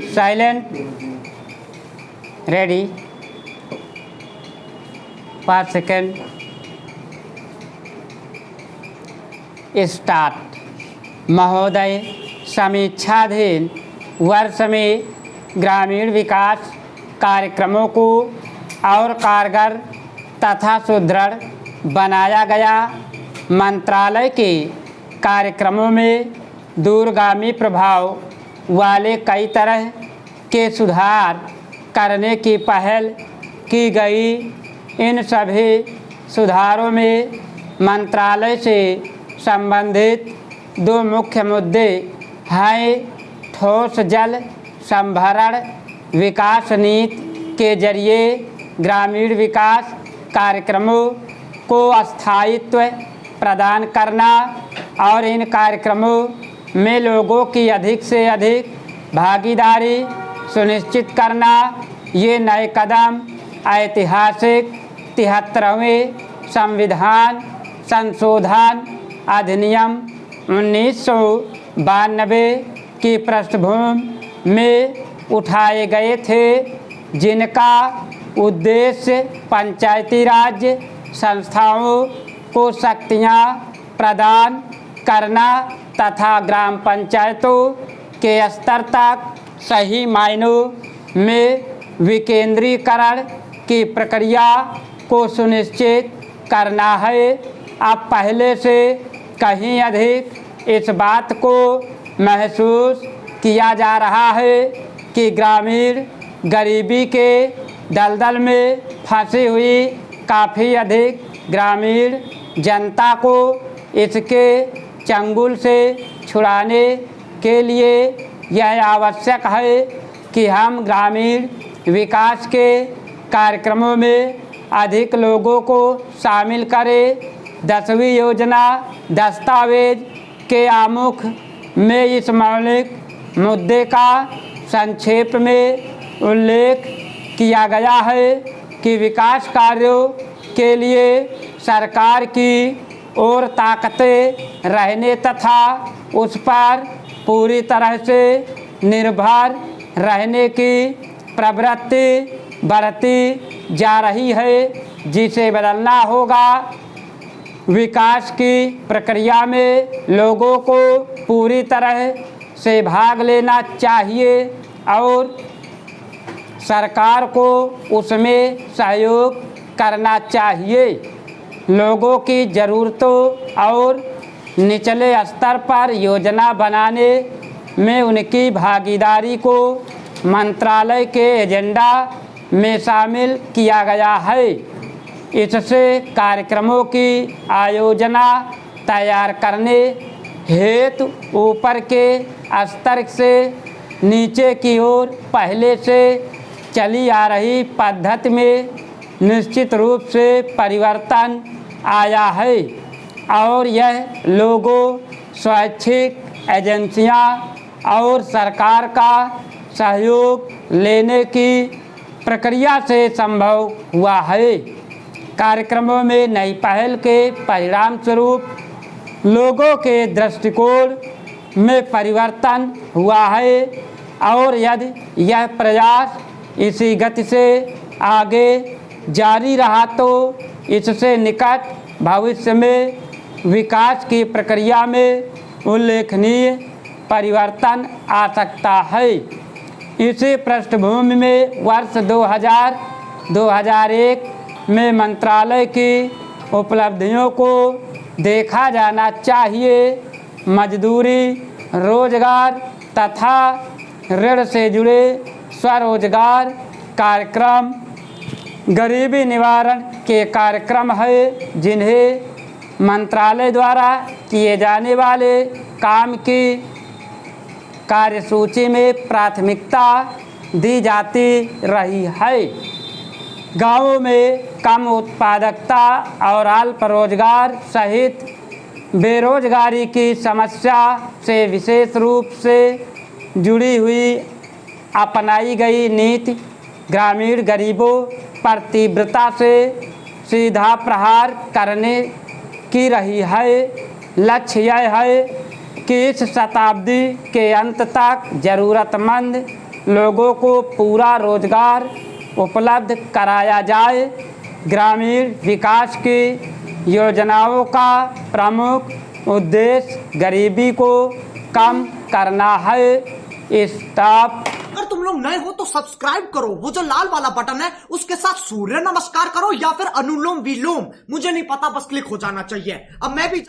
Silent, ready, 5 second, start. महोदय, समीक्षाधीन वर्ष में ग्रामीण विकास कार्यक्रमों को और कारगर तथा सुदृढ़ बनाया गया। मंत्रालय के कार्यक्रमों में दूरगामी प्रभाव वाले कई तरह के सुधार करने की पहल की गई। इन सभी सुधारों में मंत्रालय से संबंधित 2 मुख्य मुद्दे हैं। ठोस जल संभरण विकास नीति के जरिए ग्रामीण विकास कार्यक्रमों को स्थायित्व प्रदान करना और इन कार्यक्रमों में लोगों की अधिक से अधिक भागीदारी सुनिश्चित करना। ये नए कदम ऐतिहासिक 73वें संविधान संशोधन अधिनियम 1992 की पृष्ठभूमि में उठाए गए थे, जिनका उद्देश्य पंचायती राज संस्थाओं को शक्तियाँ प्रदान करना तथा ग्राम पंचायतों के स्तर तक सही मायनों में विकेंद्रीकरण की प्रक्रिया को सुनिश्चित करना है। अब पहले से कहीं अधिक इस बात को महसूस किया जा रहा है कि ग्रामीण गरीबी के दलदल में फंसी हुई काफ़ी अधिक ग्रामीण जनता को इसके चंगुल से छुड़ाने के लिए यह आवश्यक है कि हम ग्रामीण विकास के कार्यक्रमों में अधिक लोगों को शामिल करें। 10वीं योजना दस्तावेज के आमुख में इस मौलिक मुद्दे का संक्षेप में उल्लेख किया गया है कि विकास कार्यों के लिए सरकार की ओर ताकतें रहने तथा उस पर पूरी तरह से निर्भर रहने की प्रवृत्ति बढ़ती जा रही है, जिसे बदलना होगा। विकास की प्रक्रिया में लोगों को पूरी तरह से भाग लेना चाहिए और सरकार को उसमें सहयोग करना चाहिए। लोगों की ज़रूरतों और निचले स्तर पर योजना बनाने में उनकी भागीदारी को मंत्रालय के एजेंडा में शामिल किया गया है। इससे कार्यक्रमों की आयोजना तैयार करने हेतु ऊपर के स्तर से नीचे की ओर पहले से चली आ रही पद्धति में निश्चित रूप से परिवर्तन आया है और यह लोगों, स्वैच्छिक एजेंसियां और सरकार का सहयोग लेने की प्रक्रिया से संभव हुआ है। कार्यक्रमों में नई पहल के परिणाम स्वरूप लोगों के दृष्टिकोण में परिवर्तन हुआ है और यदि यह प्रयास इसी गति से आगे जारी रहा तो इससे निकट भविष्य में विकास की प्रक्रिया में उल्लेखनीय परिवर्तन आ सकता है। इसी पृष्ठभूमि में वर्ष 2000-2001 में मंत्रालय की उपलब्धियों को देखा जाना चाहिए। मजदूरी, रोजगार तथा ऋण से जुड़े स्वरोजगार कार्यक्रम गरीबी निवारण के कार्यक्रम है, जिन्हें मंत्रालय द्वारा किए जाने वाले काम की कार्यसूची में प्राथमिकता दी जाती रही है। गांवों में कम उत्पादकता और अल्प रोजगार सहित बेरोजगारी की समस्या से विशेष रूप से जुड़ी हुई अपनाई गई नीति ग्रामीण गरीबों पर तीव्रता से सीधा प्रहार करने की रही है। लक्ष्य यह है कि इस शताब्दी के अंत तक ज़रूरतमंद लोगों को पूरा रोजगार उपलब्ध कराया जाए। ग्रामीण विकास की योजनाओं का प्रमुख उद्देश्य गरीबी को कम करना है। स्टाफ अगर तुम लोग नए हो तो सब्सक्राइब करो, वो जो लाल वाला बटन है उसके साथ सूर्य नमस्कार करो या फिर अनुलोम विलोम, मुझे नहीं पता, बस क्लिक हो जाना चाहिए। अब मैं भी